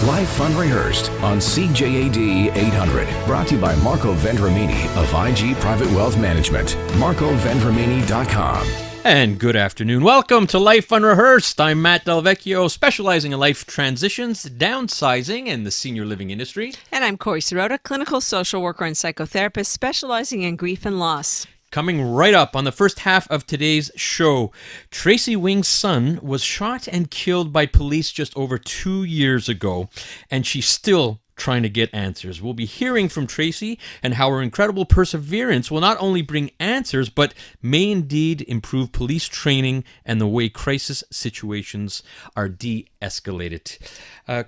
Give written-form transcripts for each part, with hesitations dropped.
Live Unrehearsed on CJAD 800. Brought to you by Marco Vendramini of IG Private Wealth Management. MarcoVendramini.com. And good afternoon. Welcome to Life Unrehearsed. I'm Matt Delvecchio, specializing in life transitions, downsizing, and the senior living industry. And I'm Corey Sirota, clinical social worker and psychotherapist, specializing in grief and loss. Coming right up on the first half of today's show, Tracy Wing's son was shot and killed by police just over 2 years ago, and she's still trying to get answers. We'll be hearing from Tracy and how her incredible perseverance will not only bring answers, but may indeed improve police training and the way crisis situations are de-escalated.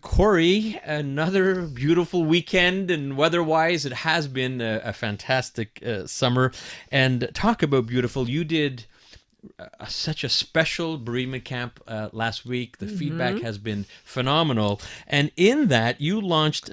Corey, another beautiful weekend, and weather-wise, it has been a fantastic summer. And talk about beautiful, you did such a special bereavement camp last week. The feedback has been phenomenal. And in that, you launched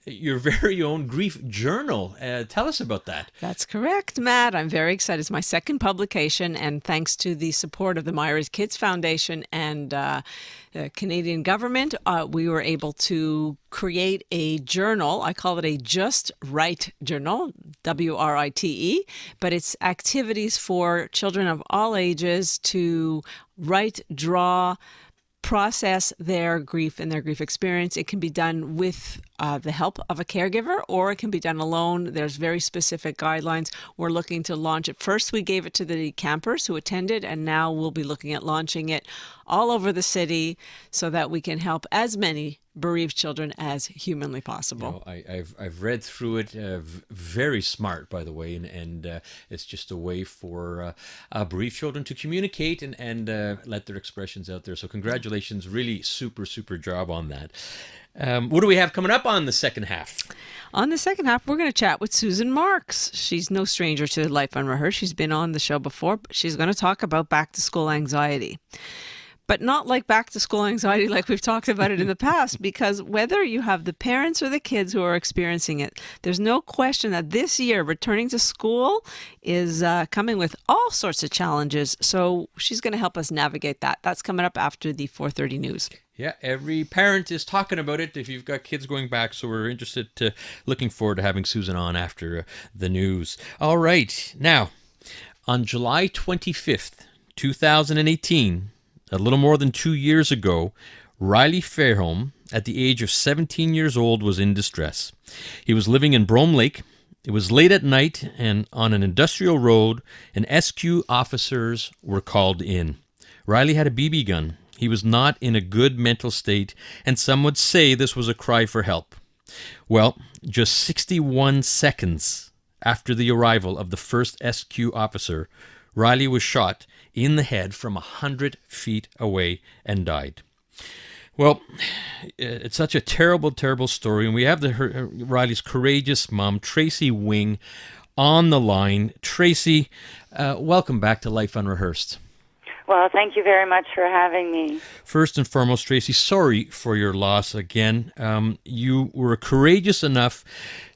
your very own grief journal. Tell us about that. That's correct, Matt. I'm very excited. It's my second publication, and thanks to the support of the Myra's Kids Foundation and the Canadian government, we were able to create a journal. I call it a Just Write journal, WRITE, but it's activities for children of all ages to write, draw, process their grief and their grief experience. It can be done with the help of a caregiver, or it can be done alone. There's very specific guidelines. We're looking to launch it. First, we gave it to the campers who attended, and now we'll be looking at launching it all over the city so that we can help as many bereaved children as humanly possible. You know, I've read through it. Very smart, by the way, and it's just a way for bereaved children to communicate and let their expressions out there. So congratulations, really super job on that. What do we have coming up on the second half? On the second half, we're going to chat with Susan Marks. She's no stranger to Life Unrehearsed. She's been on the show before, but she's going to talk about back-to-school anxiety. But not like back-to-school anxiety like we've talked about it in the past, because whether you have the parents or the kids who are experiencing it, there's no question that this year returning to school is coming with all sorts of challenges. So she's going to help us navigate that. That's coming up after the 4:30 news. Yeah, every parent is talking about it if you've got kids going back, so we're looking forward to having Susan on after the news. All right, now, on July 25th, 2018, a little more than 2 years ago, Riley Fairholm, at the age of 17 years old, was in distress. He was living in Brome Lake. It was late at night, and on an industrial road, and SQ officers were called in. Riley had a BB gun. He was not in a good mental state, and some would say this was a cry for help. Well, just 61 seconds after the arrival of the first SQ officer, Riley was shot in the head from 100 feet away and died. Well, it's such a terrible story, and we have Riley's courageous mom, Tracy Wing, on the line. Tracy, welcome back to Life Unrehearsed. Well, thank you very much for having me. First and foremost, Tracy, sorry for your loss again. You were courageous enough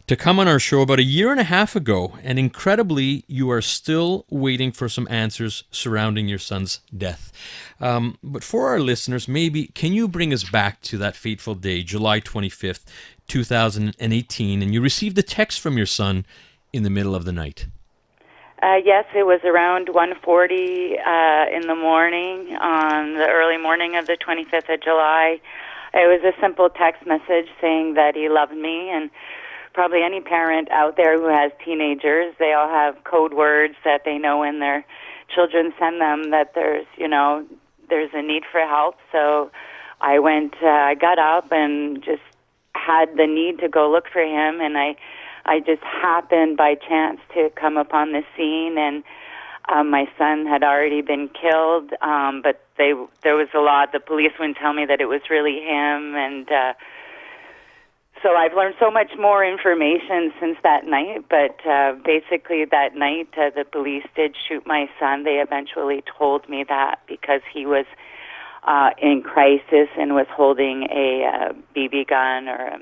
to come on our show about a year and a half ago, and incredibly, you are still waiting for some answers surrounding your son's death. But for our listeners, maybe, can you bring us back to that fateful day, July 25th, 2018, and you received a text from your son in the middle of the night? Yes, it was around 1:40 in the morning on the early morning of the 25th of July. It was a simple text message saying that he loved me, and probably any parent out there who has teenagers, they all have code words that they know when their children send them that there's a need for help. So I got up and just had the need to go look for him, and I just happened by chance to come upon the scene, and my son had already been killed, but there was a lot. The police wouldn't tell me that it was really him, and so I've learned so much more information since that night, but basically that night the police did shoot my son. They eventually told me that because he was in crisis and was holding a BB gun or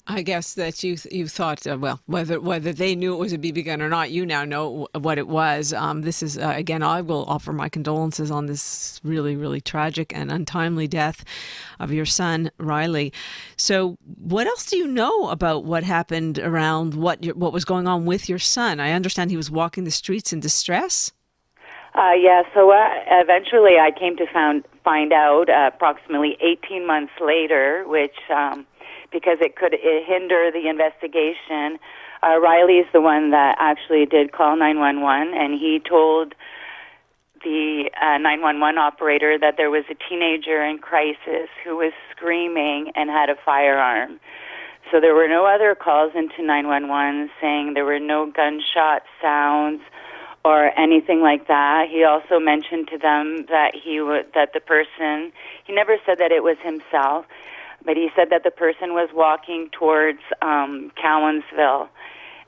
a I guess that you thought, well, whether they knew it was a BB gun or not, you now know what it was. This is, again, I will offer my condolences on this really, really tragic and untimely death of your son, Riley. So what else do you know about what happened around what was going on with your son? I understand he was walking the streets in distress. Yeah, so eventually I came to find out approximately 18 months later, which... because it could hinder the investigation. Riley is the one that actually did call 911, and he told the 911 operator that there was a teenager in crisis who was screaming and had a firearm. So there were no other calls into 911 saying there were no gunshot sounds or anything like that. He also mentioned to them that that the person, he never said that it was himself, but he said that the person was walking towards Cowansville.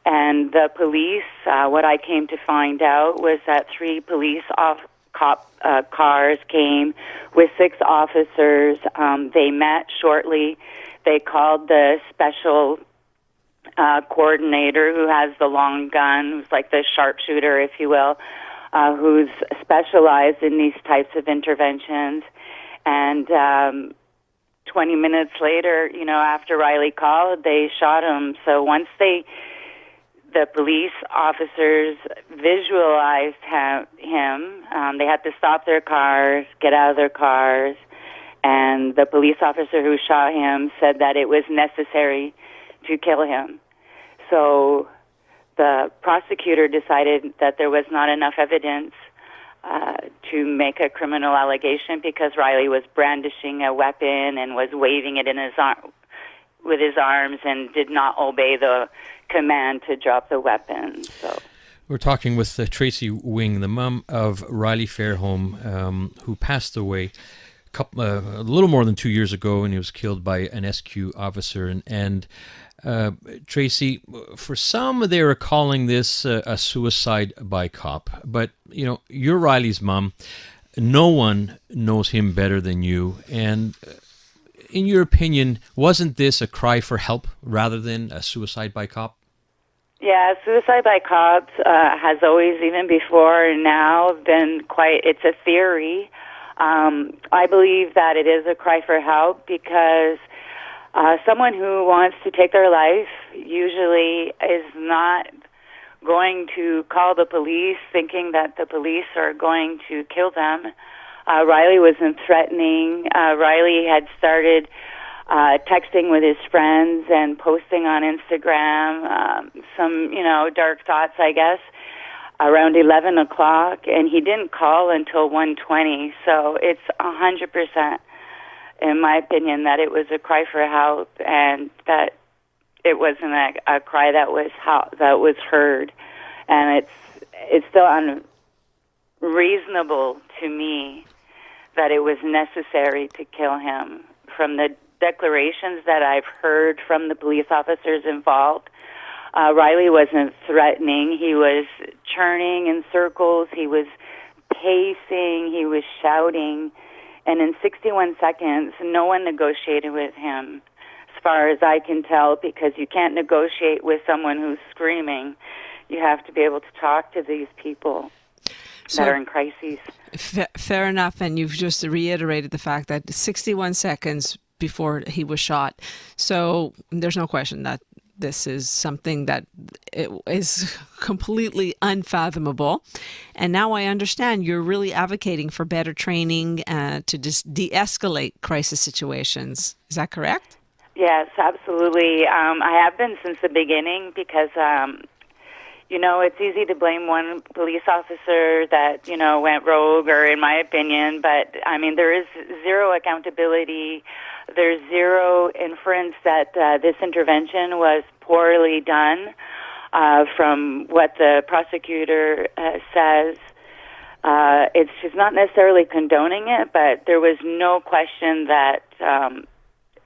And the police, what I came to find out was that 3 police cars came with 6 officers. They met shortly. They called the special coordinator who has the long gun, who's like the sharpshooter, if you will, who's specialized in these types of interventions. And 20 minutes later, after Riley called, they shot him. So once the police officers visualized him, they had to stop their cars, get out of their cars, and the police officer who shot him said that it was necessary to kill him. So the prosecutor decided that there was not enough evidence to make a criminal allegation because Riley was brandishing a weapon and was waving it in with his arms and did not obey the command to drop the weapon. So we're talking with Tracy Wing, the mom of Riley Fairholm, who passed away a little more than 2 years ago, and he was killed by an SQ officer. And Tracy, for some, they are calling this a suicide by cop. But, you're Riley's mom. No one knows him better than you. And in your opinion, wasn't this a cry for help rather than a suicide by cop? Yeah, suicide by cops has always, even before and now, been it's a theory. I believe that it is a cry for help because someone who wants to take their life usually is not going to call the police thinking that the police are going to kill them. Riley wasn't threatening. Riley had started texting with his friends and posting on Instagram some, dark thoughts, I guess, around 11 o'clock, and he didn't call until 1:20. So it's 100%, in my opinion, that it was a cry for help and that it wasn't a cry that was heard. And it's still unreasonable to me that it was necessary to kill him. From the declarations that I've heard from the police officers involved, Riley wasn't threatening. He was churning in circles. He was pacing. He was shouting. And in 61 seconds, no one negotiated with him, as far as I can tell, because you can't negotiate with someone who's screaming. You have to be able to talk to these people that are in crises. Fair enough, and you've just reiterated the fact that 61 seconds before he was shot. So there's no question that this is something that is completely unfathomable. And now I understand you're really advocating for better training to just de-escalate crisis situations. Is that correct? Yes, absolutely. I have been since the beginning because it's easy to blame one police officer that, went rogue, or in my opinion, but there is zero accountability. There's zero inference that this intervention was poorly done from what the prosecutor says. She's not necessarily condoning it, but there was no question that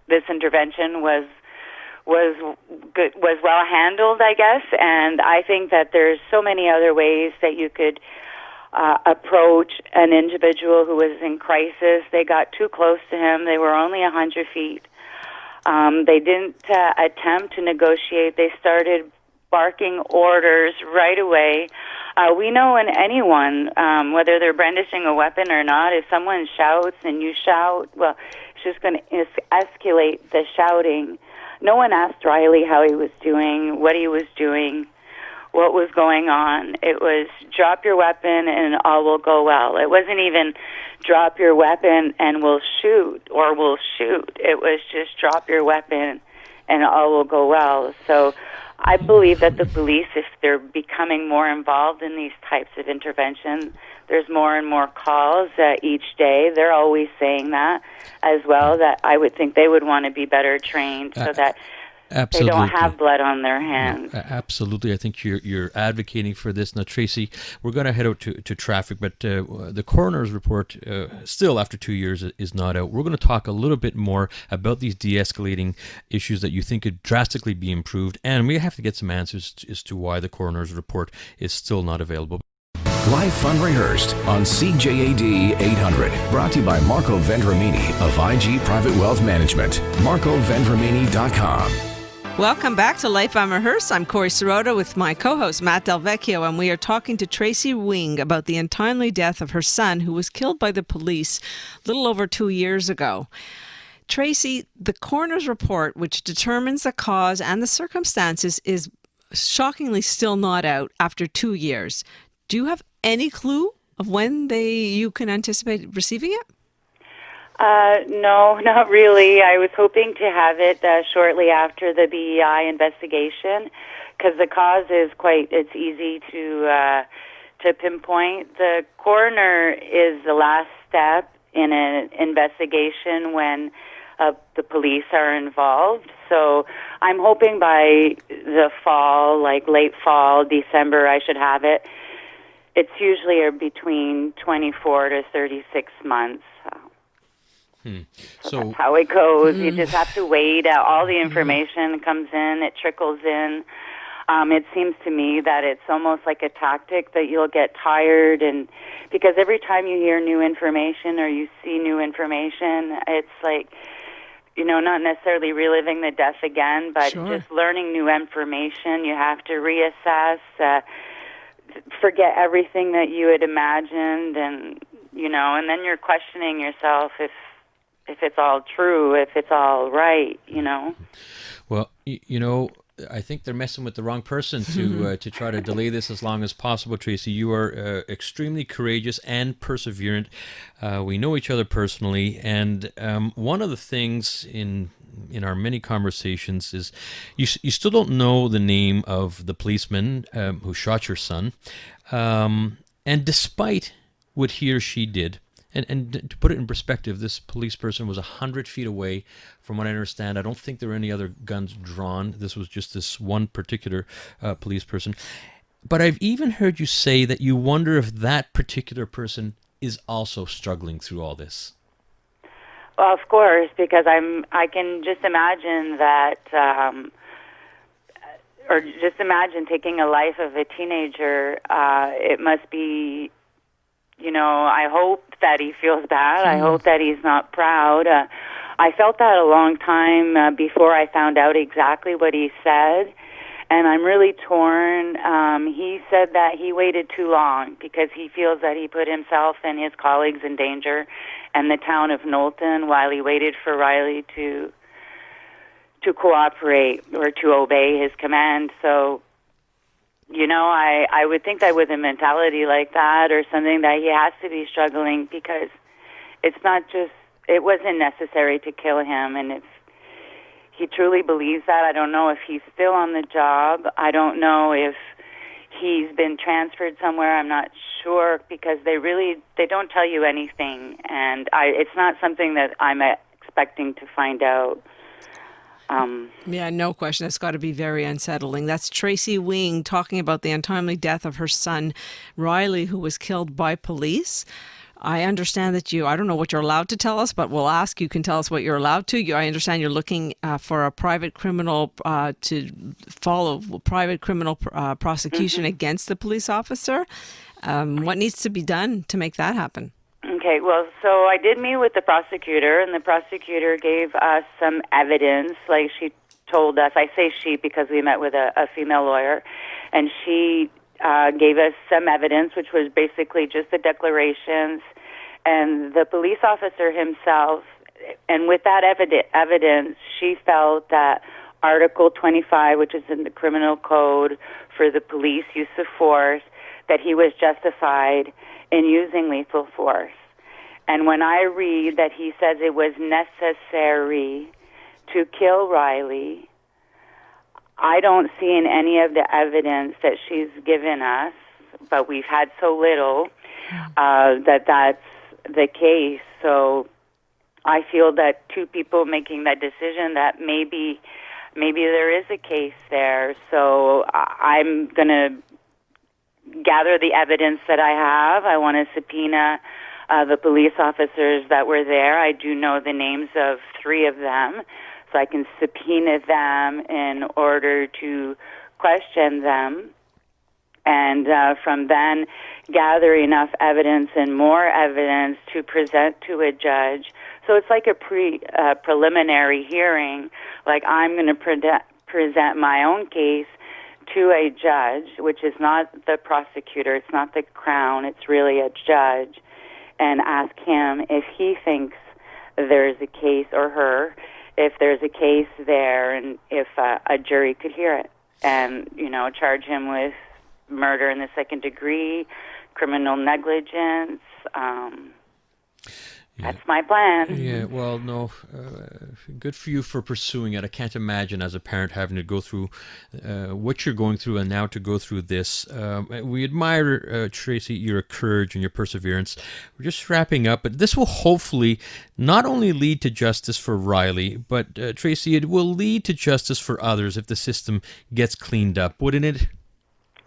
this intervention was good, was well handled, I guess. And I think that there's so many other ways that you could approach an individual who was in crisis. They got too close to him. They were only 100 feet They didn't attempt to negotiate. They started barking orders right away. We know when anyone, whether they're brandishing a weapon or not, if someone shouts and you shout, well, it's just going to escalate the shouting. No one asked Riley how he was doing, what he was doing, what was going on. It was drop your weapon and all will go well. It wasn't even drop your weapon and we'll shoot or we'll shoot. It was just drop your weapon and all will go well. So I believe that the police, if they're becoming more involved in these types of intervention, there's more and more calls each day. They're always saying that as well, that I would think they would want to be better trained so that Absolutely. they don't have blood on their hands. Absolutely. I think you're advocating for this. Now, Tracy, we're going to head out to traffic, but the coroner's report, still after 2 years, is not out. We're going to talk a little bit more about these de-escalating issues that you think could drastically be improved, and we have to get some answers as to why the coroner's report is still not available. Live Unrehearsed on CJAD 800. Brought to you by Marco Vendramini of IG Private Wealth Management. MarcoVendramini.com. Welcome back to Life Unrehearsed. I'm Corey Sirota with my co-host Matt Del Vecchio, and we are talking to Tracy Wing about the untimely death of her son, who was killed by the police a little over 2 years ago. Tracy, the coroner's report, which determines the cause and the circumstances, is shockingly still not out after 2 years. Do you have any clue of when you can anticipate receiving it? No, not really. I was hoping to have it shortly after the BEI investigation, because the cause is it's easy to pinpoint. The coroner is the last step in an investigation when the police are involved. So I'm hoping by the fall, like late fall, December, I should have it. It's usually between 24 to 36 months. So that's how it goes. You just have to wait. All the information comes in. It trickles in. It seems to me that it's almost like a tactic that you'll get tired, and because every time you hear new information or you see new information, it's like, not necessarily reliving the death again, but just learning new information. You have to reassess, forget everything that you had imagined, and and then you're questioning yourself if it's all true, if it's all right, Well, I think they're messing with the wrong person to try to delay this as long as possible, Tracy. You are extremely courageous and perseverant. We know each other personally, and one of the things in our many conversations is you still don't know the name of the policeman who shot your son, and despite what he or she did, and to put it in perspective, this police person was 100 feet away, from what I understand. I don't think there were any other guns drawn. This was just this one particular police person. But I've even heard you say that you wonder if that particular person is also struggling through all this. Well, of course, because I can just imagine that, or just imagine taking a life of a teenager. It must be, I hope that he feels bad. I hope that he's not proud. I felt that a long time before I found out exactly what he said, and I'm really torn. He said that he waited too long because he feels that he put himself and his colleagues in danger and the town of Knowlton while he waited for Riley to cooperate or to obey his command. So, I would think that with a mentality like that or something, that he has to be struggling, because it's not just, it wasn't necessary to kill him. And if he truly believes that, I don't know if he's still on the job. I don't know if he's been transferred somewhere. I'm not sure, because they don't tell you anything. And it's not something that I'm expecting to find out. Yeah, no question. It's got to be very unsettling. That's Tracy Wing talking about the untimely death of her son, Riley, who was killed by police. I understand that I don't know what you're allowed to tell us, but we'll ask. You can tell us what you're allowed to. I understand you're looking for a private criminal to follow private criminal prosecution against the police officer. What needs to be done to make that happen? Okay, Okay, well, so I did meet with the prosecutor, and the prosecutor gave us some evidence. Like, she told us, I say she because we met with a female lawyer, and she gave us some evidence, which was basically just the declarations, and the police officer himself. And with that evidence, she felt that Article 25, which is in the criminal code for the police use of force, that he was justified in using lethal force. And when I read that he says it was necessary to kill Riley, I don't see in any of the evidence that she's given us, but we've had so little, that that's the case. So I feel that two people making that decision, that maybe there is a case there. So I'm going to gather the evidence that I have. I want to subpoena the police officers that were there. I do know the names of 3 of them, so I can subpoena them in order to question them. And from then, gather enough evidence and more evidence to present to a judge. So it's like a preliminary hearing. Like, I'm going to present my own case to a judge, which is not the prosecutor, it's not the Crown, it's really a judge, and ask him if he thinks there's a case, or her, if there's a case there, and if a jury could hear it, and, charge him with murder in the second degree, criminal negligence. That's my plan. Yeah, well, no, good for you for pursuing it. I can't imagine as a parent having to go through what you're going through, and now to go through this. We admire, Tracy, your courage and your perseverance. We're just wrapping up, but this will hopefully not only lead to justice for Riley, but, Tracy, it will lead to justice for others if the system gets cleaned up, wouldn't it?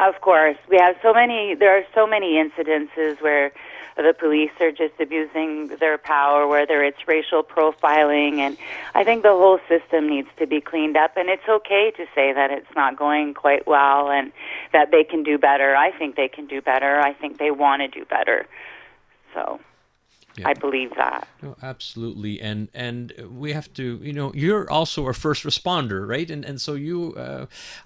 Of course. There are so many incidences where the police are just abusing their power, whether it's racial profiling, and I think the whole system needs to be cleaned up, and it's okay to say that it's not going quite well and that they can do better. I think they can do better. I think they want to do better. So yeah. I believe that. No, absolutely. And we have to, you're also a first responder, right? And so you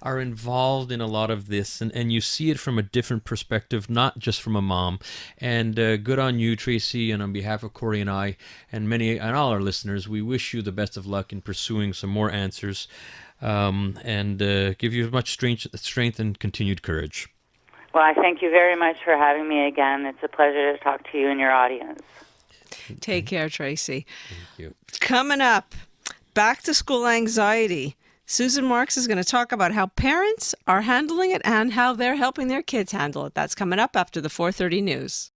are involved in a lot of this, and you see it from a different perspective, not just from a mom. And good on you, Tracy. And on behalf of Corey and I and all our listeners, we wish you the best of luck in pursuing some more answers, and give you as much strength and continued courage. Well, I thank you very much for having me again. It's a pleasure to talk to you and your audience. Take care, Tracy. Thank you. Coming up, back to school anxiety. Susan Marks is going to talk about how parents are handling it and how they're helping their kids handle it. That's coming up after the 4:30 news.